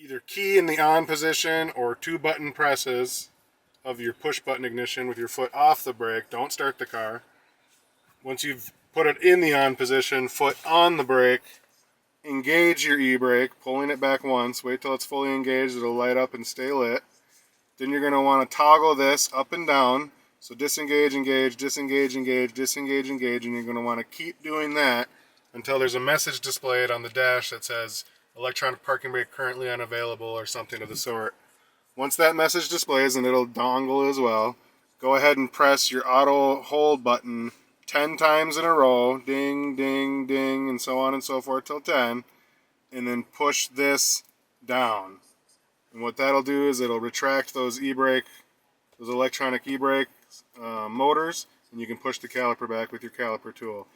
either key in the on position or 2 button presses of your push button ignition with your foot off the brake. Don't start the car. Once you've put it in the on position, foot on the brake, engage your e-brake, pulling it back once. Wait till it's fully engaged, it'll light up and stay lit. Then you're going to want to toggle this up and down. So disengage, engage, disengage, engage, disengage, engage, and you're going to want to keep doing that until there's a message displayed on the dash that says electronic parking brake currently unavailable or something of the sort. Once that message displays, and it'll dongle as well, go ahead and press your auto hold button 10 times in a row, ding, ding, ding, and so on and so forth till 10, and then push this down. And what that'll do is it'll retract those e-brake, those electronic e-brake motors, and you can push the caliper back with your caliper tool.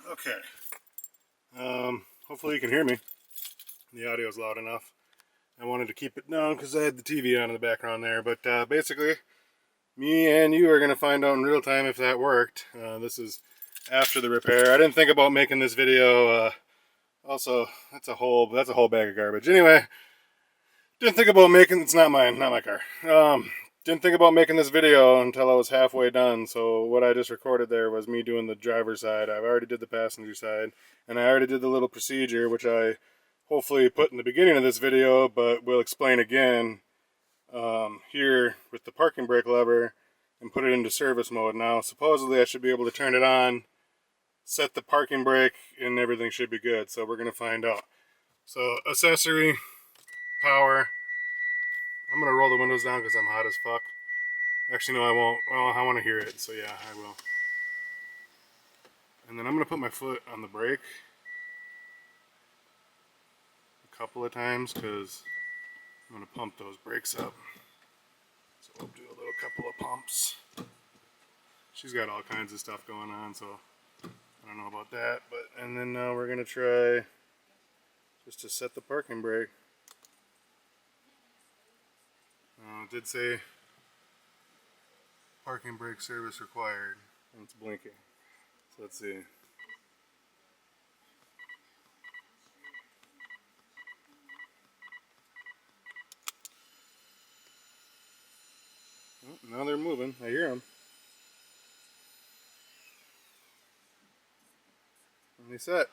Okay. Hopefully you can hear me. The audio is loud enough. I wanted to keep it down because I had the TV on in the background there. But basically, me and you are going to find out in real time if that worked. This is after the repair. I didn't think about making this video. Also, that's a whole bag of garbage. Anyway, didn't think about making. It's not mine, not my car. Didn't think about making this video until I was halfway done, so what I just recorded there was me doing the driver's side. I've already did the passenger side, and I already did the little procedure, which I hopefully put in the beginning of this video, but will explain again here with the parking brake lever and put it into service mode. Now, supposedly I should be able to turn it on, set the parking brake, and everything should be good, so we're going to find out. So, accessory, power. I'm going to roll the windows down because I'm hot as fuck. Actually, no, I won't. Well, I want to hear it, so yeah, I will. And then I'm going to put my foot on the brake a couple of times because I'm going to pump those brakes up. So we'll do a little couple of pumps. She's got all kinds of stuff going on, so I don't know about that. But and then now we're going to try just to set the parking brake. It did say parking brake service required, and it's blinking. So let's see. Oh, now they're moving. I hear them. And they set.